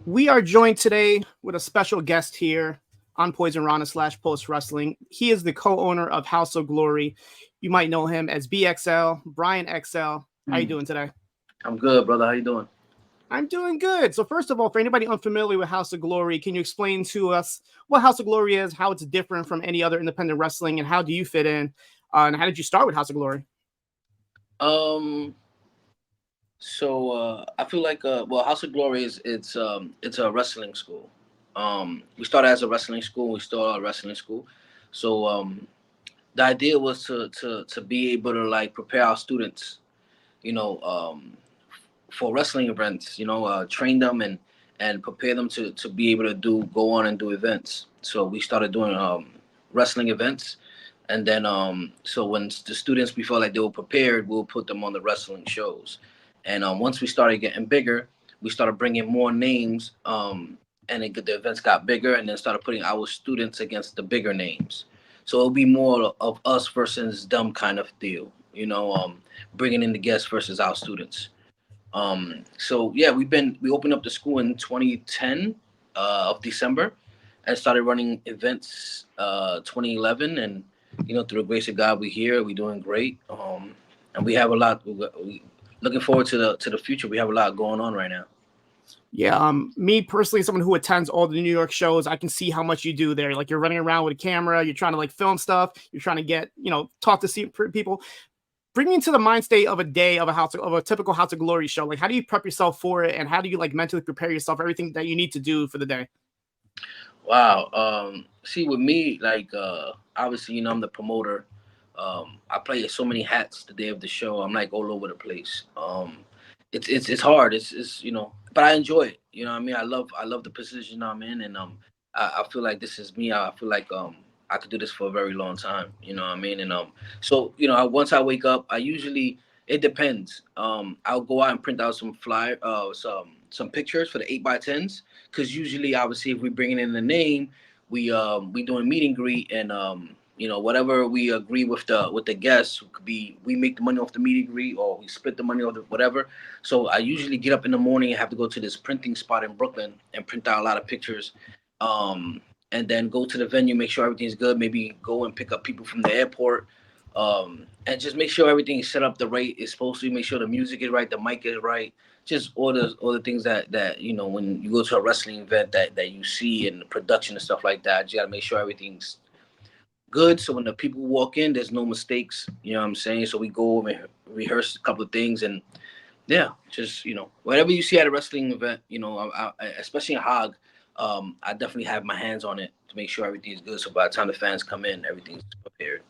We are joined today with a special guest here on Poisonrana / Post Wrestling. He is the co-owner of House of Glory. You might know him as BXL, Bryan XL. How you Mm. doing today? I'm good, brother. How you doing? I'm doing good. So first of all, for anybody unfamiliar with House of Glory, can you explain to us what House of Glory is, how it's different from any other independent wrestling, and how do you fit in? And how did you start with House of Glory? Um, I feel like well, House of Glory is it's a wrestling school. We started as a wrestling school. We started a wrestling school. So the idea was to be able to like prepare our students, you know, for wrestling events. Train them and prepare them to be able to go on and do events. So we started doing wrestling events. And then, so when the students we felt like they were prepared, we'll put them on the wrestling shows. And once we started getting bigger, we started bringing more names, and the events got bigger, and then started putting our students against the bigger names. So it'll be more of us versus them kind of deal, bringing in the guests versus our students. So yeah, we opened up the school in 2010 of December, and started running events 2011, and through the grace of God, we here, we doing great. And we have a lot. We looking forward to the future. We have a lot going on right now. Yeah, me personally, someone who attends all the New York shows, I can see how much you do there. Like you're running around with a camera, you're trying to like film stuff, you're trying to get, talk to people. Bring me into the mind state of a day of a typical House of Glory show. Like, how do you prep yourself for it, and how do you like mentally prepare yourself, everything that you need to do for the day? Wow. See, with me, like obviously, I'm the promoter. I play so many hats the day of the show. I'm like all over the place. It's hard. It's but I enjoy it. You know what I mean? I love the position I'm in, and I feel like this is me. I feel like I could do this for a very long time. You know what I mean? And so once I wake up, I usually it depends. I'll go out and print out some pictures for the 8x10s, because usually, obviously, if we're bringing in the name, we doing meet and greet, and whatever we agree with the guests, could be we make the money off the meet and greet, or we split the money off the whatever. So I usually get up in the morning and have to go to this printing spot in Brooklyn and print out a lot of pictures, um, and then go to the venue, make sure everything's good. Maybe go and pick up people from the airport, and just make sure everything is set up the right it's supposed to. Make sure the music is right, the mic is right, just all the things that when you go to a wrestling event that you see, and the production and stuff like that. You got to make sure everything's good, so when the people walk in, there's no mistakes. You know what I'm saying? So we go over and rehearse a couple of things, and yeah, just whatever you see at a wrestling event, especially in Hog, I definitely have my hands on it to make sure everything is good. So by the time the fans come in, everything's prepared.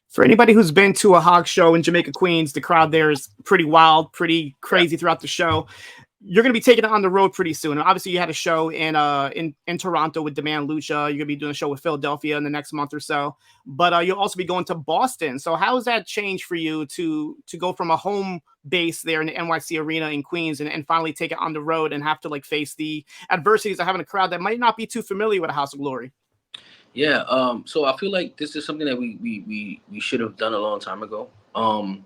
For anybody who's been to a Hog show in Jamaica, Queens, the crowd there is pretty wild, pretty Yeah. crazy throughout the show. You're going to be taking it on the road pretty soon. And obviously, you had a show in Toronto with Demand Lucha. You're going to be doing a show with Philadelphia in the next month or so. But you'll also be going to Boston. So how has that changed for you to go from a home base there in the NYC Arena in Queens and finally take it on the road and have to like face the adversities of having a crowd that might not be too familiar with a House of Glory? Yeah. So I feel like this is something that we should have done a long time ago. And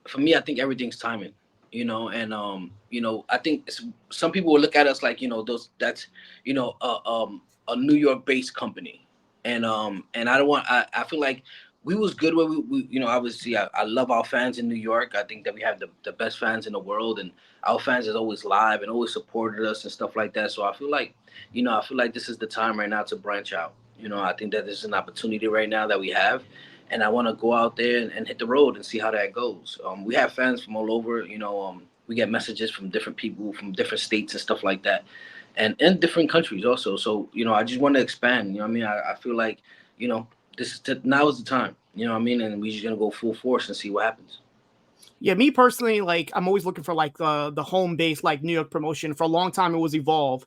for me, I think everything's timing. I think some people will look at us like those that's a New York based company, and I don't want. I feel like we was good where we obviously I love our fans in New York. I think that we have the best fans in the world, and our fans is always live and always supported us and stuff like that. So I feel like this is the time right now to branch out. I think that this is an opportunity right now that we have, and I want to go out there and hit the road and see how that goes. We have fans from all over. We get messages from different people from different states and stuff like that, and in different countries also. So I just want to expand. You know what I mean? I feel like you know now is the time. You know what I mean? And we're just gonna go full force and see what happens. Yeah, me personally, like I'm always looking for like the home base like New York promotion. For a long time, it was Evolve,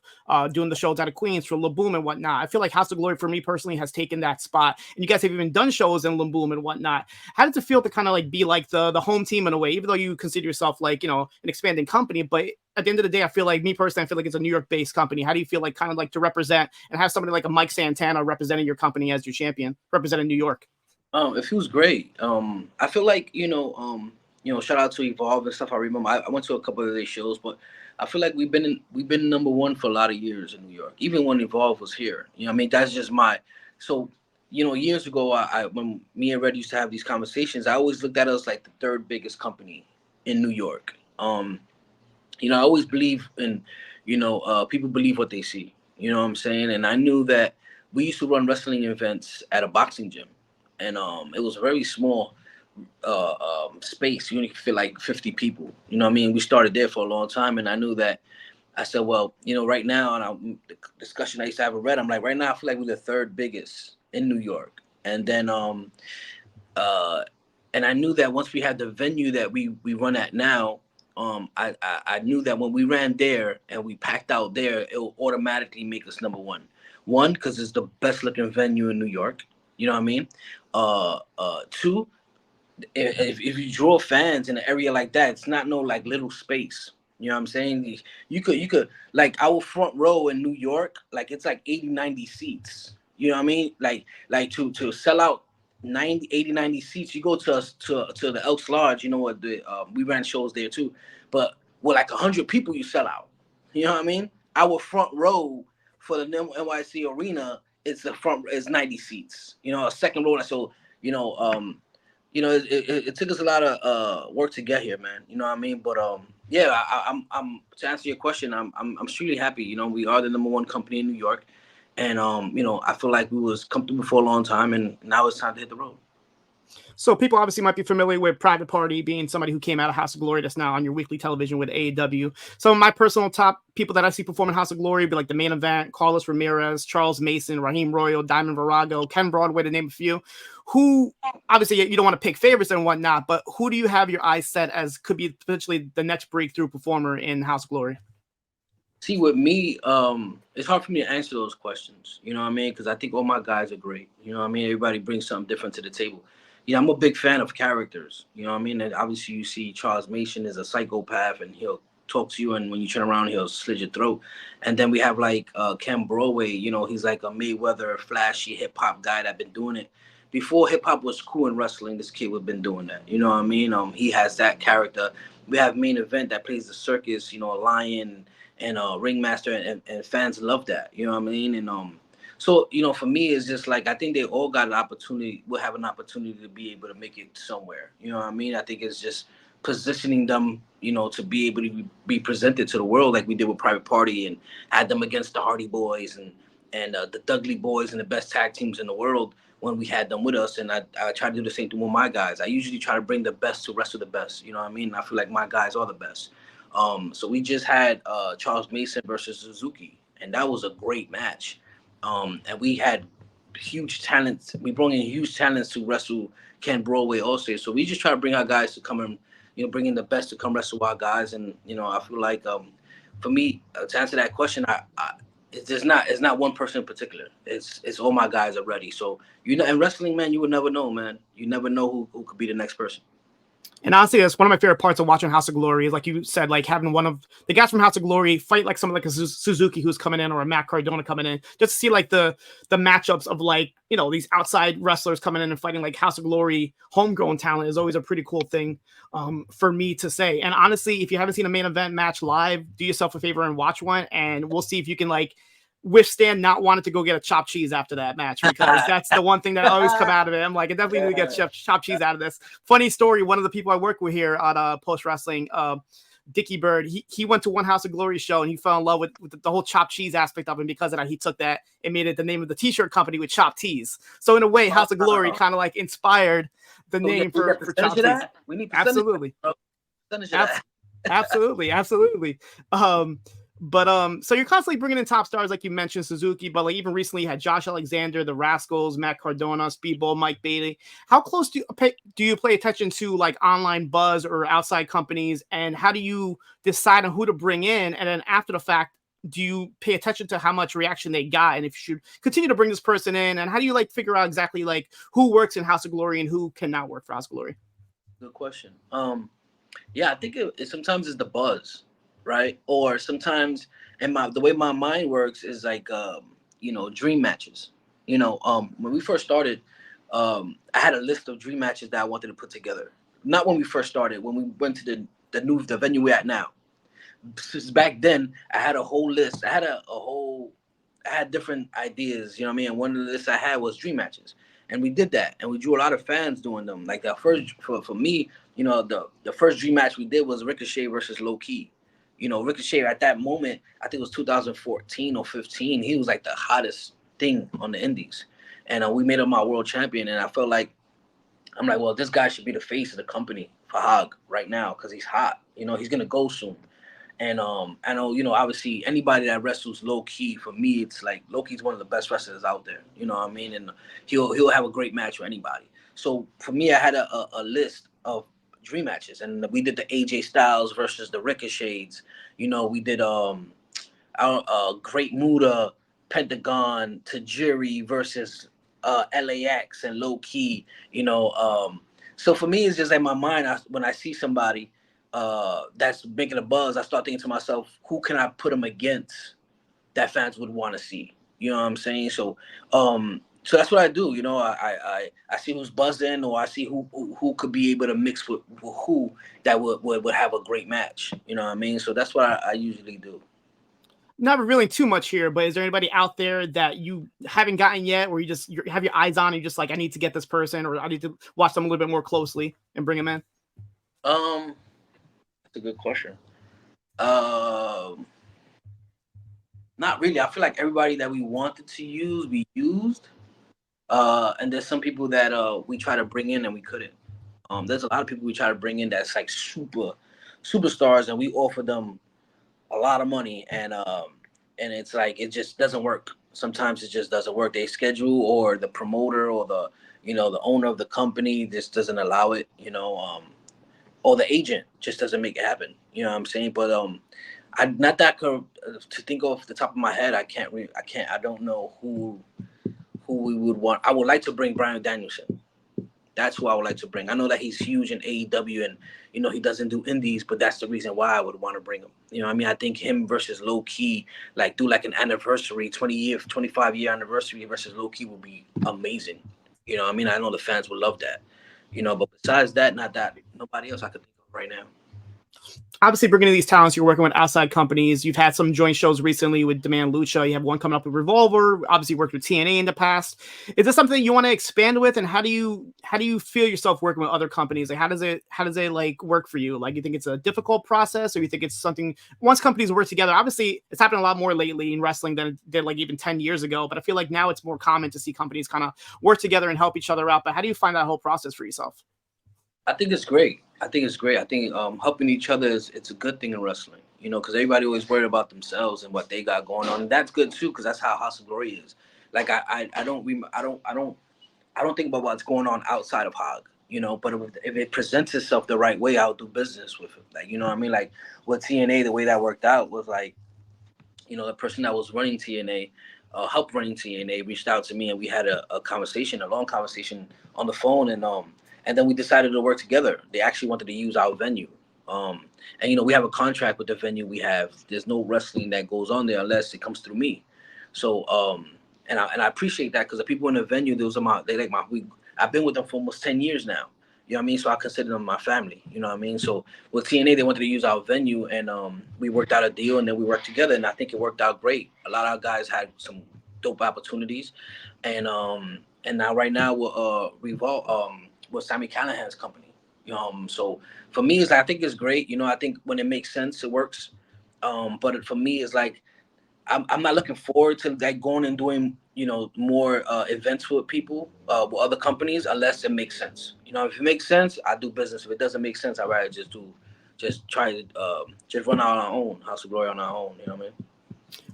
doing the shows out of Queens for Laboom and whatnot. I feel like House of Glory for me personally has taken that spot, and you guys have even done shows in Laboom and whatnot. How does it feel to kind of like be like the home team in a way, even though you consider yourself like an expanding company? But at the end of the day, I feel like me personally, I feel like it's a New York based company. How do you feel like kind of like to represent and have somebody like a Mike Santana representing your company as your champion, representing New York? It feels great. I feel like shout out to Evolve and stuff. I remember I went to a couple of their shows, but I feel like we've been number one for a lot of years in New York, even when Evolve was here. You know, what I mean, that's just my so. Years ago, when me and Red used to have these conversations, I always looked at us like the third biggest company in New York. I always believe in, people believe what they see. You know what I'm saying? And I knew that we used to run wrestling events at a boxing gym, and it was a very small space. You only could fit like 50 people. You know what I mean? We started there for a long time, and I knew that. I said, well, right now, the discussion I used to have with Red, I'm like, right now, I feel like we're the third biggest in New York, and then uh, and I knew that once we had the venue that we run at now, I knew that when we ran there and we packed out there, it will automatically make us number one. One, because it's the best looking venue in New York. You know what I mean? Two, if you draw fans in an area like that, it's not no like little space. You know what I'm saying? You could like our front row in New York, like it's like 80, 90 seats. You know what I mean? Like to sell out 90, 80, 90 seats, you go to the Elks Lodge, you know what, we ran shows there too. But with like 100 people you sell out. You know what I mean? Our front row for the NYC arena, it's 90 seats. A second row, so you know, um it took us a lot of work to get here, man. You know what I mean? But yeah, I'm to answer your question, I'm extremely happy. We are the number one company in New York, and I feel like we was comfortable for a long time, and now it's time to hit the road. So people obviously might be familiar with Private Party being somebody who came out of House of Glory that's now on your weekly television with AEW. Some of my personal top people that I see perform in House of Glory be like the Main Event, Carlos Ramirez, Charles Mason, Raheem Royal, Diamond Virago, Ken Broadway, to name a few. Who, obviously, you don't want to pick favorites and whatnot, but who do you have your eyes set as could be potentially the next breakthrough performer in House of Glory? See, with me, it's hard for me to answer those questions. You know what I mean? Because I think all my guys are great. You know what I mean? Everybody brings something different to the table. I'm a big fan of characters. You know what I mean? And obviously, you see Charles Mason is a psychopath, and he'll talk to you, and when you turn around, he'll slit your throat. And then we have like Ken Broadway. He's like a Mayweather, flashy hip hop guy that been doing it before hip hop was cool in wrestling. This kid would been doing that. You know what I mean? He has that character. We have Main Event that plays the circus. A lion and ringmaster, and fans love that. You know what I mean? And so for me, it's just like I think they all got an opportunity. Will have an opportunity to be able to make it somewhere. You know what I mean? I think it's just positioning them, to be able to be presented to the world like we did with Private Party, and had them against the Hardy Boys and the Dudley Boys, and the best tag teams in the world when we had them with us. And I try to do the same thing with my guys. I usually try to bring the best to wrestle the best. You know what I mean? I feel like my guys are the best. So we just had Charles Mason versus Suzuki, and that was a great match. And we had huge talents. We brought in huge talents to wrestle Ken Broadway also. So we just try to bring our guys to come and bring in the best to come wrestle our guys. And I feel like for me to answer that question, it's not one person in particular. It's all my guys are ready. So in wrestling, man, you would never know, man. You never know who could be the next person. And honestly, that's one of my favorite parts of watching House of Glory. Is like you said, like having one of the guys from House of Glory fight like someone like a Suzuki who's coming in, or a Matt Cardona coming in, just to see like the matchups of like these outside wrestlers coming in and fighting like House of Glory homegrown talent is always a pretty cool thing for me to say. And honestly, if you haven't seen a Main Event match live, do yourself a favor and watch one, and we'll see if you can like withstand not wanting to go get a chopped cheese after that match, because that's the one thing that always come out of it. I'm like, I definitely need to get chopped cheese out of this. Funny story, one of the people I work with here at Post Wrestling, Dickie Bird, he went to one House of Glory show and he fell in love with the whole chopped cheese aspect of it. And because of that, he took that and made it the name of the t-shirt company with chopped teas. So in a way, House of Glory kind of like inspired the name for chopped cheese. We need absolutely. Absolutely. So you're constantly bringing in top stars, like you mentioned, Suzuki, but like even recently you had Josh Alexander, the Rascals, Matt Cardona, Speedball, Mike Bailey. How close do you pay attention to like online buzz or outside companies, and how do you decide on who to bring in? And then after the fact, do you pay attention to how much reaction they got, and if you should continue to bring this person in? And how do you like figure out exactly like who works in House of Glory and who cannot work for House of Glory? Good question. Yeah, I think it sometimes it's the buzz, right? Or sometimes, and the way my mind works is like dream matches. When we first started, I had a list of dream matches that I wanted to put together, not when we first started, when we went to the venue we're at now. Since back then, I had a whole list. I had a whole, I had different ideas. You know what I mean? And one of the lists I had was dream matches, and we did that, and we drew a lot of fans doing them. Like the first for me, you know, the first dream match we did was Ricochet versus Low Key. You know, Ricochet at that moment, I think it was 2014 or 15. He was like the hottest thing on the Indies, and we made him our world champion. And I felt like, I'm like, well, this guy should be the face of the company for Hog right now because he's hot. You know, he's gonna go soon. And I know, you know, obviously anybody that wrestles Low Key, for me, it's like Low Key's one of the best wrestlers out there. You know what I mean? And he'll have a great match with anybody. So for me, I had a list of dream matches, and we did the AJ Styles versus the Ricochets. You know, we did Great Muda, Pentagon, Tajiri versus LAX and Low Key. You know, so for me, it's just in my mind. When I see somebody that's making a buzz, I start thinking to myself, who can I put them against that fans would want to see? You know what I'm saying? So that's what I do. You know, I see who's buzzing, or I see who could be able to mix with who that would have a great match. You know what I mean? So that's what I usually do. Not revealing too much here, but is there anybody out there that you haven't gotten yet, where you have your eyes on, and you're just like, I need to get this person, or I need to watch them a little bit more closely and bring them in? That's a good question. Um, Not really. I feel like everybody that we wanted to use, we used. And there's some people that we try to bring in and we couldn't. There's a lot of people we try to bring in that's like superstars, and we offer them a lot of money, and it's like it just doesn't work. Sometimes it just doesn't work. They schedule, or the promoter, or the owner of the company just doesn't allow it. Or the agent just doesn't make it happen. You know what I'm saying? But I not that to think off the top of my head. I don't know who we would want. I would like to bring Bryan Danielson. That's who I would like to bring. I know that he's huge in AEW, and he doesn't do indies, but that's the reason why I would want to bring him. I mean, I think him versus Low Key, like do like an anniversary, 25-year anniversary versus Low Key would be amazing. I mean, I know the fans would love that. But besides that, not that nobody else I could think of right now. Obviously, bringing in these talents, you're working with outside companies. You've had some joint shows recently with Demand Lucha. You have one coming up with Revolver. Obviously, worked with TNA in the past. Is this something you want to expand with? And how do you feel yourself working with other companies? Like, how does it like work for you? Like, you think it's a difficult process, or you think it's something once companies work together? Obviously, it's happened a lot more lately in wrestling than it did like even 10 years ago. But I feel like now it's more common to see companies kind of work together and help each other out. But how do you find that whole process for yourself? I think it's great. I think helping each other it's a good thing in wrestling. Because everybody always worried about themselves and what they got going on, and that's good too. Because that's how House of Glory is. Like I don't think about what's going on outside of Hog. But if it presents itself the right way, I'll do business with it. Like what I mean. Like with TNA, the way that worked out was like, the person that was running TNA, helped running TNA, reached out to me, and we had a conversation, a long conversation on the phone, and then we decided to work together. They actually wanted to use our venue, and we have a contract with the venue we have. There's no wrestling that goes on there unless it comes through me. So and I appreciate that, because the people in the venue, I've been with them for almost 10 years now. You know what I mean? So I consider them my family. You know what I mean? So with TNA, they wanted to use our venue, and we worked out a deal, and then we worked together, and I think it worked out great. A lot of our guys had some dope opportunities, and now right now we're with Sammy Callahan's company. So for me, I think it's great. I think when it makes sense, it works. But for me, it's like I'm not looking forward to like going and doing more events with people, with other companies, unless it makes sense. If it makes sense, I do business. If it doesn't make sense, I'd rather just try to just run out on our own, House of Glory on our own. You know what I mean?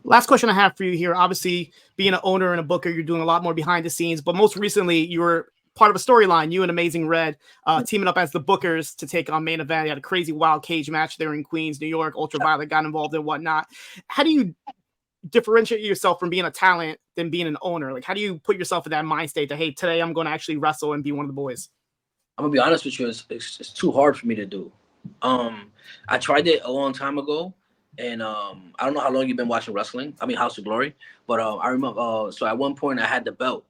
Last question I have for you here. Obviously, being an owner and a booker, you're doing a lot more behind the scenes, but most recently you were part of a storyline, you and Amazing Red, teaming up as the bookers to take on Main Event. You had a crazy wild cage match there in Queens, New York. Ultraviolet got involved and whatnot. How do you differentiate yourself from being a talent than being an owner? Like, how do you put yourself in that mind state that, hey, today I'm going to actually wrestle and be one of the boys? I'm gonna be honest with you, it's too hard for me to do. I tried it a long time ago, and I don't know how long you've been watching wrestling. I mean, House of Glory, but I remember. So at one point, I had the belt.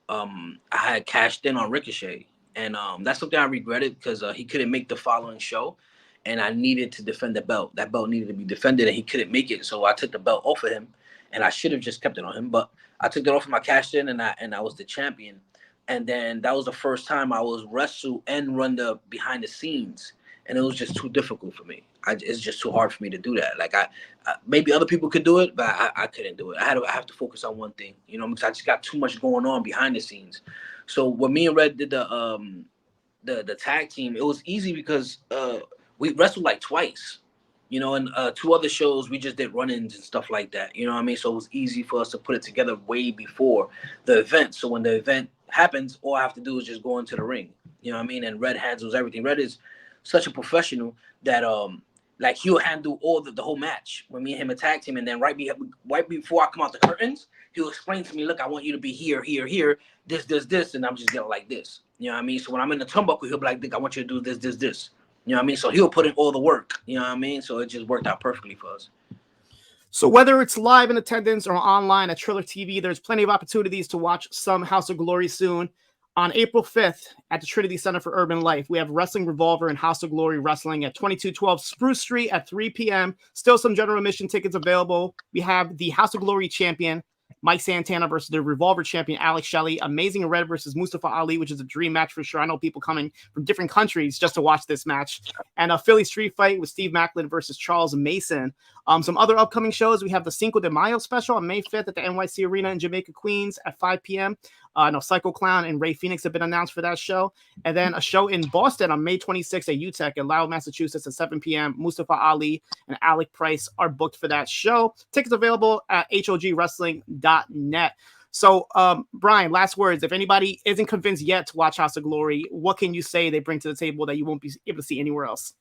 I had cashed in on Ricochet, and that's something I regretted because he couldn't make the following show, and I needed to defend the belt. That belt needed to be defended, and he couldn't make it, so I took the belt off of him, and I should have just kept it on him, but I took it off him. I cashed in, and I was the champion, and then that was the first time I was wrestle and run the behind the scenes, and it was just too difficult for me. It's just too hard for me to do that. Like maybe other people could do it, but I couldn't do it. I have to focus on one thing, because I just got too much going on behind the scenes. So when me and Red did the tag team, it was easy because we wrestled like twice, and two other shows we just did run-ins and stuff like that. You know what I mean? So it was easy for us to put it together way before the event. So when the event happens, all I have to do is just go into the ring. You know what I mean? And Red handles everything. Red is such a professional that like he'll handle all the whole match when me and him attacked him, and then right before I come out the curtains, he'll explain to me, look, I want you to be here, here, here, this, and I'm just getting like this. You know what I mean? So when I'm in the turnbuckle, he'll be like, Dick, I want you to do this. You know what I mean? So he'll put in all the work. You know what I mean? So it just worked out perfectly for us. So whether it's live in attendance or online at Triller TV, there's plenty of opportunities to watch some House of Glory soon. On April 5th at the Trinity Center for Urban Life, we have Wrestling Revolver and House of Glory Wrestling at 2212 Spruce Street at 3 p.m. Still some general admission tickets available. We have the House of Glory champion, Mike Santana, versus the Revolver champion, Alex Shelley. Amazing Red versus Mustafa Ali, which is a dream match for sure. I know people coming from different countries just to watch this match. And a Philly Street Fight with Steve Macklin versus Charles Mason. Some other upcoming shows, we have the Cinco de Mayo special on May 5th at the NYC Arena in Jamaica, Queens at 5 p.m. Psycho Clown and Ray Phoenix have been announced for that show. And then a show in Boston on May 26th at UTEC in Lowell, Massachusetts at 7 p.m. Mustafa Ali and Alec Price are booked for that show. Tickets available at hogwrestling.net. So, Bryan, last words. If anybody isn't convinced yet to watch House of Glory, what can you say they bring to the table that you won't be able to see anywhere else?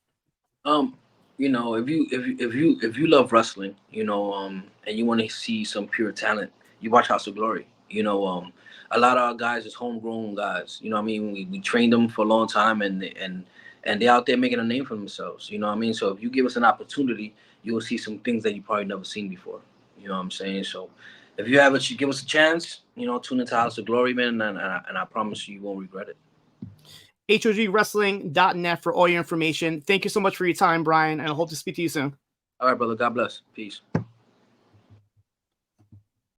If you love wrestling, and you want to see some pure talent, you watch House of Glory. A lot of our guys is homegrown guys. You know what I mean? We trained them for a long time, and they're out there making a name for themselves. You know what I mean? So if you give us an opportunity, you will see some things that you probably never seen before. You know what I'm saying? So if you give us a chance, tune into House of Glory, man, and I promise you won't regret it. hogwrestling.net for all your information. Thank you so much for your time, Bryan, and I hope to speak to you soon. All right, brother. God bless. Peace.